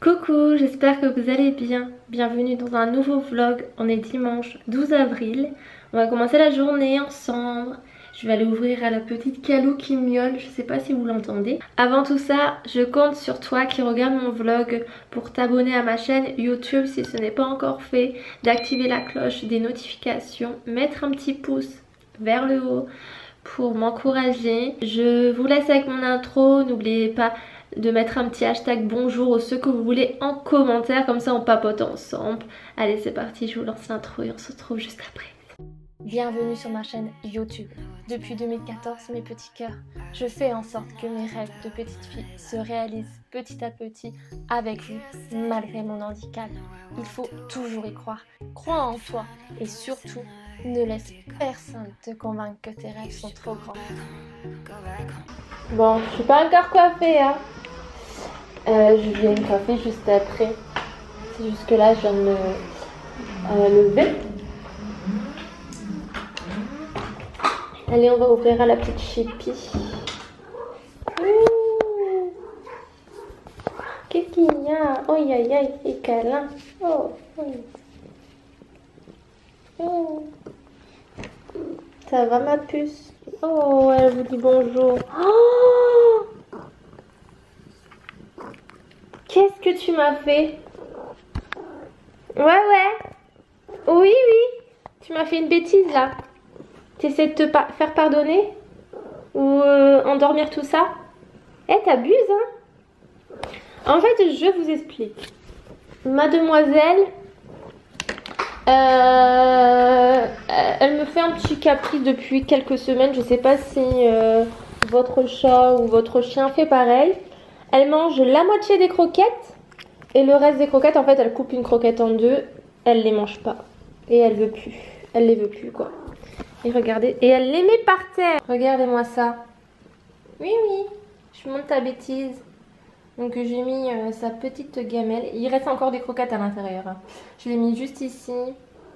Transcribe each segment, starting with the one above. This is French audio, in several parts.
Coucou, j'espère que vous allez bien. Bienvenue dans un nouveau vlog. On est dimanche 12 avril. On va commencer la journée ensemble. Je vais aller ouvrir à la petite Calou qui miaule. Je sais pas si vous l'entendez. Avant tout ça, je compte sur toi qui regarde mon vlog pour t'abonner à ma chaîne YouTube si ce n'est pas encore fait. D'activer la cloche des notifications. Mettre un petit pouce vers le haut pour m'encourager. Je vous laisse avec mon intro. N'oubliez pas de mettre un petit hashtag bonjour ou ce que vous voulez en commentaire, comme ça on papote ensemble. Allez, c'est parti, je vous lance l'intro et on se retrouve juste après. Bienvenue sur ma chaîne YouTube. Depuis 2014, mes petits cœurs, je fais en sorte que mes rêves de petite fille se réalisent petit à petit avec vous, malgré mon handicap. Il faut toujours y croire. Crois en toi et surtout, ne laisse personne te convaincre que tes rêves sont trop grands. Bon, je suis pas encore coiffée, hein. Je viens me coiffer juste après. C'est juste que là, je viens de me lever. Allez, on va ouvrir à la petite chipie. Qu'est-ce qu'il y a? Oh, aïe aïe aïe, et câlin. Oh, oui. Oh. Ça va ma puce? Oh, elle vous dit bonjour. Oh, qu'est-ce que tu m'as fait? Ouais. Oui. Tu m'as fait une bêtise là. T'essaies de te faire pardonner? Ou endormir tout ça? Eh, t'abuses, hein? En fait, je vous explique. Mademoiselle, elle me fait un petit caprice depuis quelques semaines. Je sais pas si votre chat ou votre chien fait pareil. Elle mange la moitié des croquettes et le reste des croquettes, en fait, elle coupe une croquette en deux. Elle les mange pas et elle veut plus. Elle les veut plus, quoi. Et regardez, et elle les met par terre. Regardez-moi ça. Oui, je monte ta bêtise. Donc j'ai mis sa petite gamelle. Il reste encore des croquettes à l'intérieur. Je l'ai mis juste ici.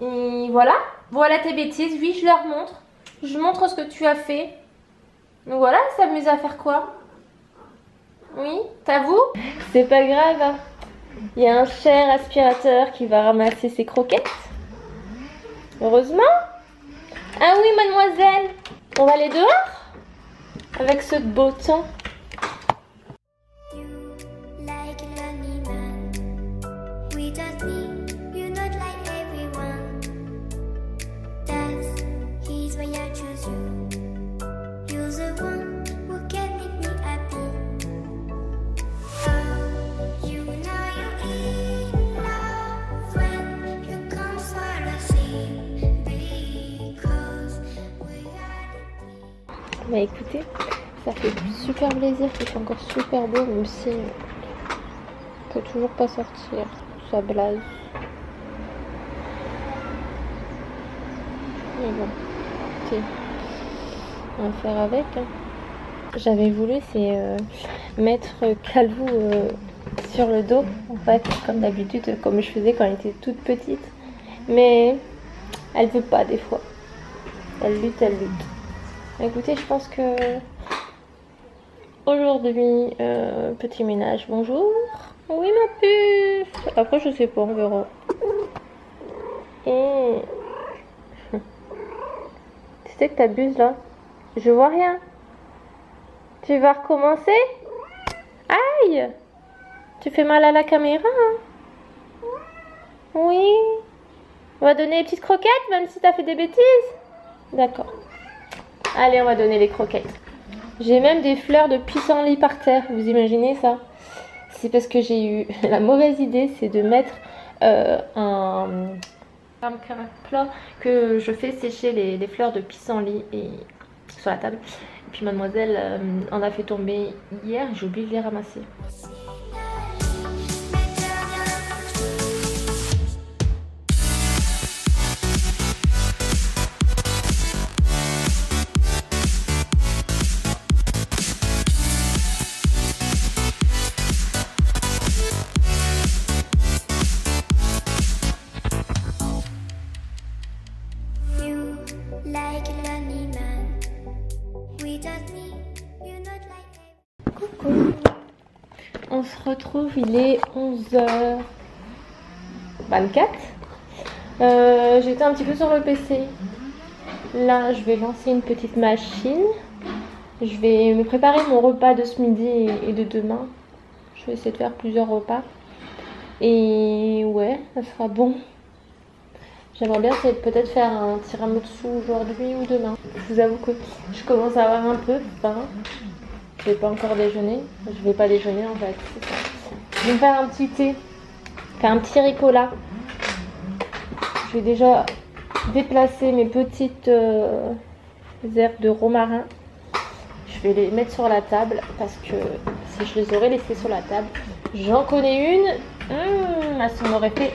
Et voilà. Voilà tes bêtises. Oui, je leur montre. Je montre ce que tu as fait. Donc voilà, elle s'amuse à faire quoi? Oui, t'avoues? C'est pas grave. Hein. Il y a un cher aspirateur qui va ramasser ses croquettes. Heureusement. Ah oui, mademoiselle. On va aller dehors avec ce beau temps. Bah écoutez, ça fait super plaisir, il fait encore super beau, même si on peut toujours pas sortir, ça blase. Mais bon, écoutez, on va faire avec. Hein. J'avais voulu, c'est mettre Calou sur le dos, en fait, comme d'habitude, comme je faisais quand elle était toute petite. Mais elle veut pas des fois. Elle lutte. Écoutez, je pense que aujourd'hui, petit ménage, bonjour. Oui, ma puce. Après, je sais pas, on verra. Et tu sais que t'abuses là. Je vois rien. Tu vas recommencer? Aïe! Tu fais mal à la caméra, hein? Oui. On va donner les petites croquettes, même si t'as fait des bêtises? D'accord. Allez, on va donner les croquettes. J'ai même des fleurs de pissenlit par terre. Vous imaginez ça? C'est parce que j'ai eu la mauvaise idée, c'est de mettre un plat que je fais sécher les fleurs de pissenlit et sur la table. Et puis mademoiselle en a fait tomber hier. J'ai oublié de les ramasser. retrouve, il est 11h24. J'étais un petit peu sur le PC. Là, je vais lancer une petite machine. Je vais me préparer mon repas de ce midi et de demain. Je vais essayer de faire plusieurs repas. Et ouais, ça sera bon. J'aimerais bien essayer de peut-être faire un tiramisu aujourd'hui ou demain. Je vous avoue que je commence à avoir un peu faim. Je vais pas encore déjeuner. Je vais pas déjeuner en fait. Je vais me faire un petit thé. Faire un petit ricola. Je vais déjà déplacer mes petites herbes de romarin. Je vais les mettre sur la table parce que si je les aurais laissées sur la table, j'en connais une. Ça m'aurait fait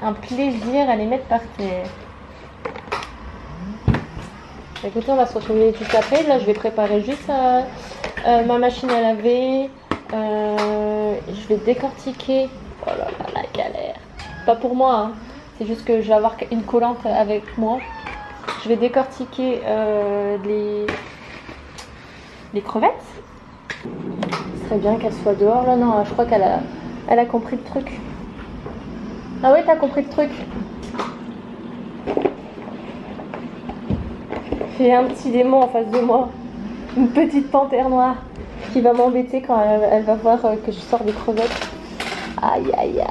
un plaisir à les mettre par terre. Écoutez, on va se retrouver tout après. Là, je vais préparer juste ma machine à laver. Je vais décortiquer. Oh là là, la galère. Pas pour moi, hein. C'est juste que je vais avoir une collante avec moi. Je vais décortiquer les crevettes. Ce serait bien qu'elle soit dehors. Là, non, je crois qu'elle a compris le truc. Ah ouais, t'as compris le truc. J'ai un petit démon en face de moi. Une petite panthère noire qui va m'embêter quand elle va voir que je sors des crevettes. Aïe aïe aïe.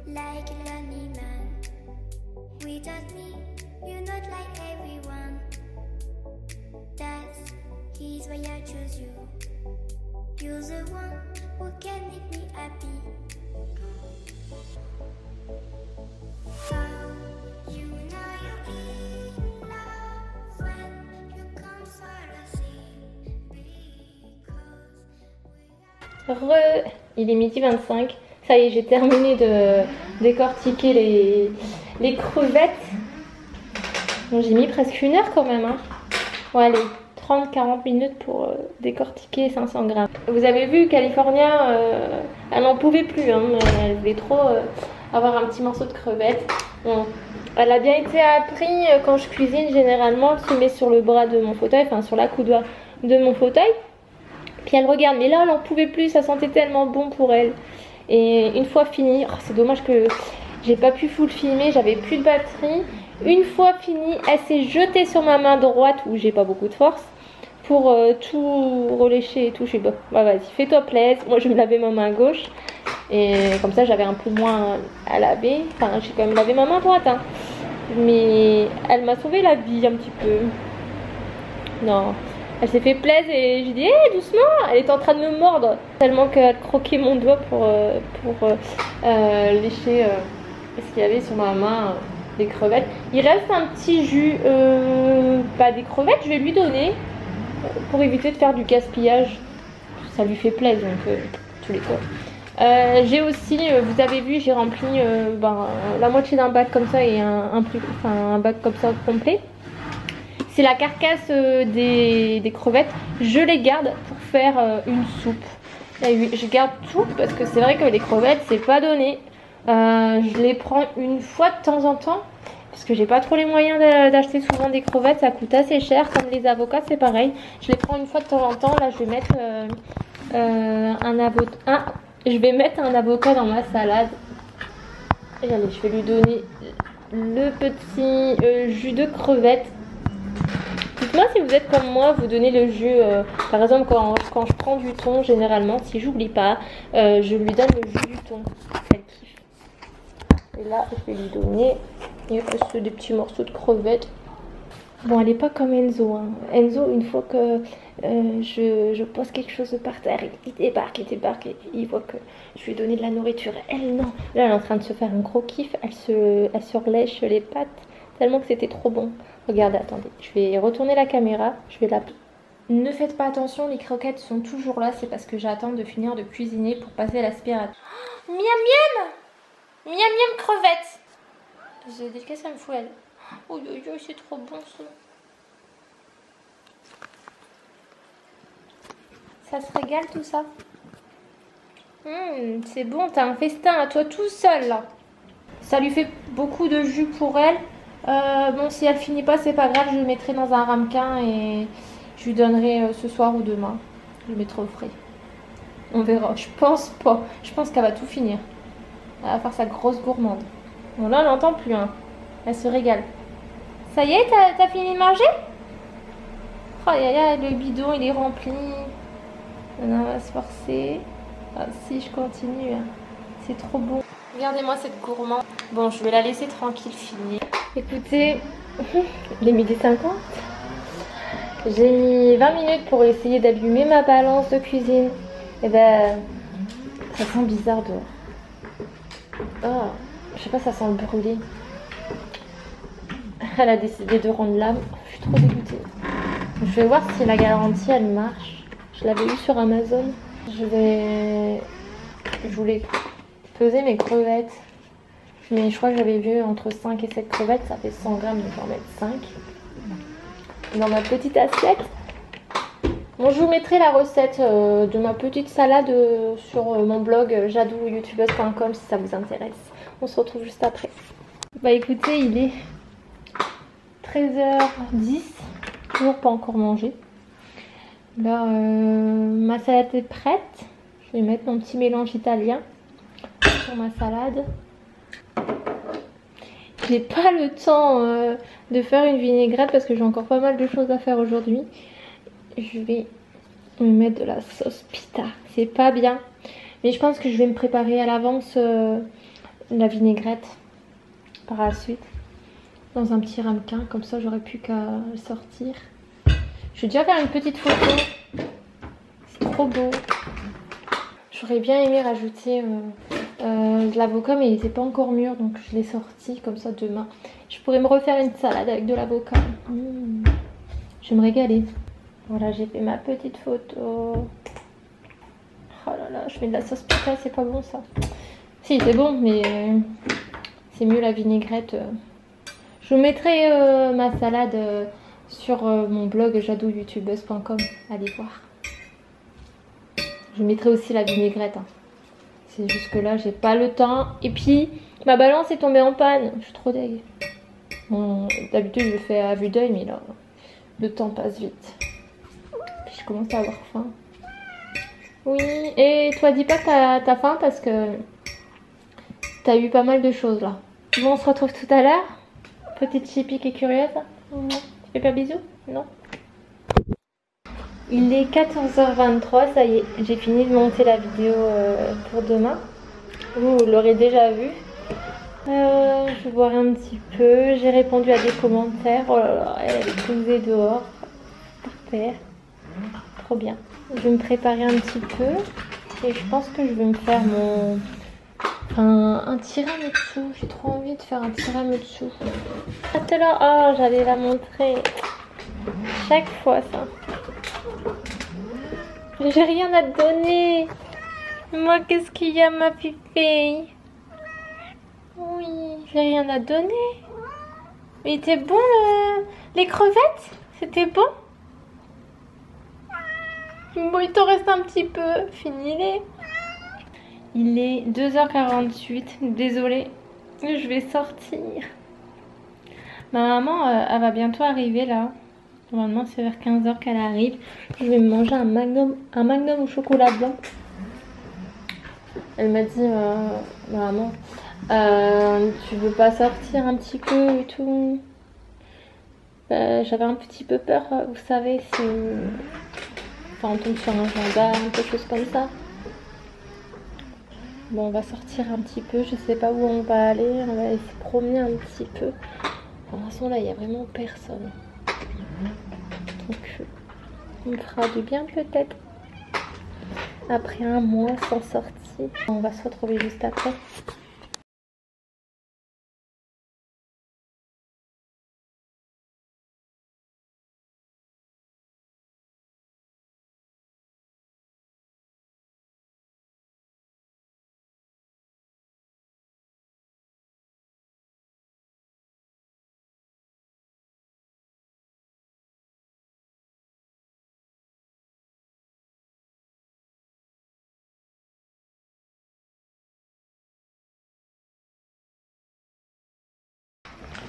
Like a lonely man, without me, you're not like everyone. That's he's why I choose you. You're the one who can make me happy. How you know you're in love when you come sort of see. Il est midi 25. Ça y est, j'ai terminé de décortiquer les crevettes. Bon, j'ai mis presque une heure quand même. Hein. Bon, allez, 30-40 minutes pour décortiquer 500 grammes. Vous avez vu, California, elle n'en pouvait plus. Hein, elle voulait trop avoir un petit morceau de crevette. Bon, elle a bien été appris quand je cuisine. Généralement, elle se met sur le bras de mon fauteuil, enfin sur la coudoir de mon fauteuil. Puis elle regarde. Mais là, elle n'en pouvait plus. Ça sentait tellement bon pour elle. Et une fois fini, oh, c'est dommage que j'ai pas pu full filmer, j'avais plus de batterie. Une fois fini, elle s'est jetée sur ma main droite où j'ai pas beaucoup de force pour tout relécher et tout. Je suis bon, bah vas-y, fais-toi plaisir. Moi je me lavais ma main gauche et comme ça j'avais un peu moins à laver. Enfin, j'ai quand même lavé ma main droite, hein. Mais elle m'a sauvé la vie un petit peu. Non. Elle s'est fait plaisir et j'ai dit hey, doucement, elle est en train de me mordre tellement qu'elle croquait mon doigt pour lécher ce qu'il y avait sur ma main, des crevettes. Il reste un petit jus, pas des crevettes, je vais lui donner pour éviter de faire du gaspillage. Ça lui fait plaisir donc tous les cas. J'ai aussi, vous avez vu, j'ai rempli la moitié d'un bac comme ça et un bac comme ça complet. C'est la carcasse des crevettes. Je les garde pour faire une soupe. Je garde tout parce que c'est vrai que les crevettes, c'est pas donné. Je les prends une fois de temps en temps parce que j'ai pas trop les moyens d'acheter souvent des crevettes. Ça coûte assez cher. Comme les avocats, c'est pareil. Je les prends une fois de temps en temps. Là, je vais mettre je vais mettre un avocat dans ma salade. Et allez, je vais lui donner le petit jus de crevettes. Dites-moi si vous êtes comme moi, vous donnez le jus, par exemple quand je prends du thon, généralement, si j'oublie pas, je lui donne le jus du thon. Elle kiffe. Et là, je vais lui donner des petits morceaux de crevettes. Bon, elle n'est pas comme Enzo. Hein. Enzo, une fois que je pose quelque chose par terre, il débarque, et il voit que je lui ai donné de la nourriture. Elle, non. Là, elle est en train de se faire un gros kiff. Elle se relèche les pattes tellement que c'était trop bon. Regardez, attendez. Je vais retourner la caméra. Je vais la... Ne faites pas attention, les croquettes sont toujours là. C'est parce que j'attends de finir de cuisiner pour passer à l'aspirateur. Miam miam! Miam miam crevette! Qu'est-ce que ça me fout, elle? Oh, c'est trop bon ça. Ça se régale tout ça. C'est bon, t'as un festin à toi tout seul là. Ça lui fait beaucoup de jus pour elle. Bon, si elle finit pas, c'est pas grave, je le mettrai dans un ramequin et je lui donnerai ce soir ou demain. Je le mettrai au frais. On verra. Je pense pas. Je pense qu'elle va tout finir. Elle va faire sa grosse gourmande. Bon, là, on l'entend plus. Hein. Elle se régale. Ça y est, t'as fini de manger? Oh, le bidon, il est rempli. On va se forcer. Ah, si je continue, hein. C'est trop bon. Regardez-moi cette gourmande. Bon, je vais la laisser tranquille finir. Écoutez, il est 12h50. J'ai mis 20 minutes pour essayer d'allumer ma balance de cuisine. Et ben, ça sent bizarre dehors. Oh, je sais pas, ça sent le brûlé. Elle a décidé de rendre l'âme. Je suis trop dégoûtée. Je vais voir si la garantie elle marche. Je l'avais eu sur Amazon. Je voulais peser mes crevettes. Mais je crois que j'avais vu entre 5 et 7 crevettes. Ça fait 100 grammes, donc je vais en mettre 5. Dans ma petite assiette. Bon, je vous mettrai la recette de ma petite salade sur mon blog jadouYoutubeuse.com si ça vous intéresse. On se retrouve juste après. Bah écoutez, il est 13h10. Toujours pas encore mangé. Là, ma salade est prête. Je vais mettre mon petit mélange italien sur ma salade. J'ai pas le temps de faire une vinaigrette parce que j'ai encore pas mal de choses à faire aujourd'hui. Je vais me mettre de la sauce pita. C'est pas bien. Mais je pense que je vais me préparer à l'avance la vinaigrette par la suite. Dans un petit ramequin. Comme ça, j'aurais plus qu'à le sortir. Je vais déjà faire une petite photo. C'est trop beau. J'aurais bien aimé rajouter de l'avocat, mais il n'était pas encore mûr. Donc je l'ai sorti comme ça demain. Je pourrais me refaire une salade avec de l'avocat. Je vais me régaler. Voilà, j'ai fait ma petite photo. Oh là là, je mets de la sauce pita, c'est pas bon ça. Si, c'est bon, mais c'est mieux la vinaigrette. Je vous mettrai ma salade sur mon blog jadouYoutubeuse.com. Allez voir. Je mettrai aussi la vinaigrette. Hein. C'est juste que là, j'ai pas le temps. Et puis, ma balance est tombée en panne. Je suis trop deg. Bon, d'habitude, je le fais à vue d'œil, mais là, le temps passe vite. Puis je commence à avoir faim. Oui, et toi, dis pas que t'as faim parce que t'as eu pas mal de choses là. Bon, on se retrouve tout à l'heure. Petite Chippy qui est curieuse. Non. Tu fais pas bisous? Non. Il est 14h23, ça y est, j'ai fini de monter la vidéo pour demain. Vous l'aurez déjà vu. Je vais boire un petit peu. J'ai répondu à des commentaires. Oh là là, elle est posée dehors, par terre. Trop bien. Je vais me préparer un petit peu. Et je pense que je vais me faire un tiramisu. J'ai trop envie de faire un tiramisu. Ah, tout à l'heure, oh, j'allais la montrer. Chaque fois ça. J'ai rien à te donner. Moi, qu'est-ce qu'il y a, ma pipée? Oui, j'ai rien à te donner. Mais c'était bon, les crevettes? C'était bon? Bon, il t'en reste un petit peu. Finis-les. Il est 2h48. Désolée. Je vais sortir. Ma maman, elle va bientôt arriver là. Normalement, c'est vers 15h qu'elle arrive. Je vais me manger un magnum au chocolat blanc. Elle m'a dit, maman, tu veux pas sortir un petit peu et tout? J'avais un petit peu peur, vous savez, si on tombe sur un gendarme, quelque chose comme ça. Bon, on va sortir un petit peu. Je sais pas où on va aller. On va aller se promener un petit peu. De toute façon, là, il n'y a vraiment personne. Il me fera du bien peut-être. Après un mois sans sortie. On va se retrouver juste après.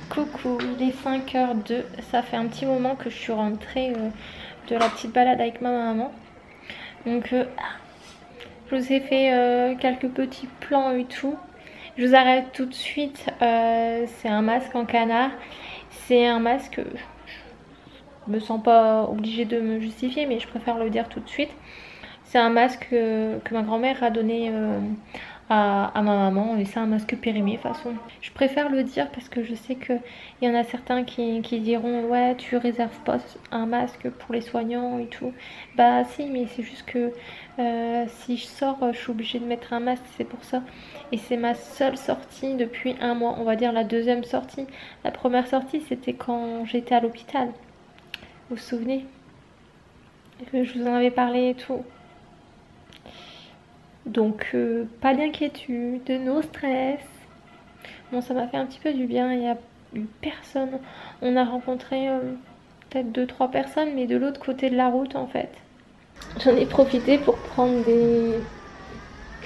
Coucou, il est 5h02, ça fait un petit moment que je suis rentrée de la petite balade avec ma maman. Donc je vous ai fait quelques petits plans et tout. Je vous arrête tout de suite, c'est un masque en canard. C'est un masque, je me sens pas obligée de me justifier mais je préfère le dire tout de suite. C'est un masque que ma grand-mère a donné à ma maman et c'est un masque périmé de toute façon. Je préfère le dire parce que je sais qu'il y en a certains qui diront ouais tu réserves pas un masque pour les soignants et tout. Bah si, mais c'est juste que si je sors je suis obligée de mettre un masque, c'est pour ça. Et c'est ma seule sortie depuis un mois, on va dire la deuxième sortie. La première sortie c'était quand j'étais à l'hôpital. Vous vous souvenez que je vous en avais parlé et tout. Donc pas d'inquiétude, no stress. Bon, ça m'a fait un petit peu du bien, il n'y a eu personne. On a rencontré peut-être 2-3 personnes, mais de l'autre côté de la route en fait. J'en ai profité pour prendre des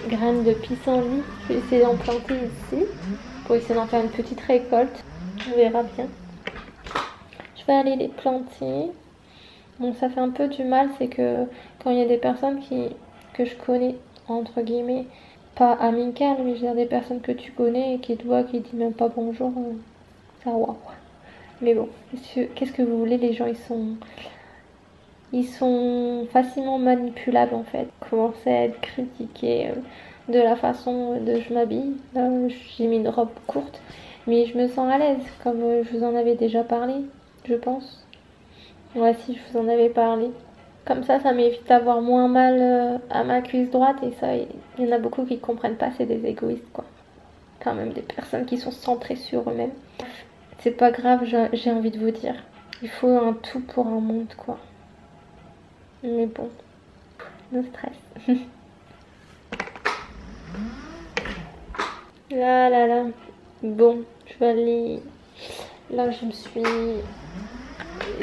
graines de pissenlit. Je vais essayer d'en planter ici, pour essayer d'en faire une petite récolte. On verra bien. Je vais aller les planter. Bon, ça fait un peu du mal, c'est que quand il y a des personnes que je connais, entre guillemets, pas amicales, mais je veux dire des personnes que tu connais et qui te voient, qui disent même pas bonjour, ça waouh. Mais bon, qu'est-ce que vous voulez, les gens ils sont facilement manipulables en fait. Commencer à être critiqués de la façon dont je m'habille. Là, j'ai mis une robe courte, mais je me sens à l'aise, comme je vous en avais déjà parlé, je pense. Ouais, si je vous en avais parlé. Comme ça m'évite d'avoir moins mal à ma cuisse droite. Et ça, il y en a beaucoup qui comprennent pas, c'est des égoïstes, quoi. Quand même, des personnes qui sont centrées sur eux-mêmes. C'est pas grave, j'ai envie de vous dire. Il faut un tout pour un monde, quoi. Mais bon, no stress. Là, là, là. Bon, je vais aller... Là, je me suis...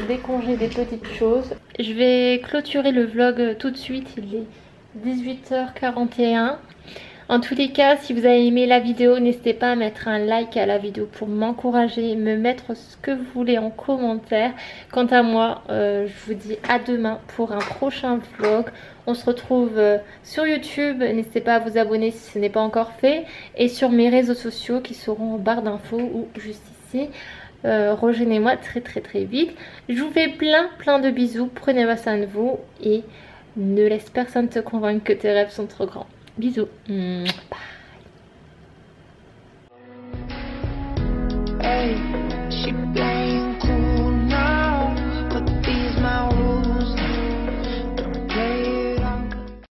décongeler des petites choses. Je vais clôturer le vlog tout de suite, il est 18h41. En tous les cas, si vous avez aimé la vidéo, n'hésitez pas à mettre un like à la vidéo pour m'encourager, me mettre ce que vous voulez en commentaire. Quant à moi, je vous dis à demain pour un prochain vlog. On se retrouve sur YouTube, n'hésitez pas à vous abonner si ce n'est pas encore fait. Et sur mes réseaux sociaux qui seront en barre d'infos ou juste ici. Rejoignez-moi très vite. Je vous fais plein de bisous. Prenez soin de vous et ne laisse personne te convaincre que tes rêves sont trop grands. Bisous. Bye.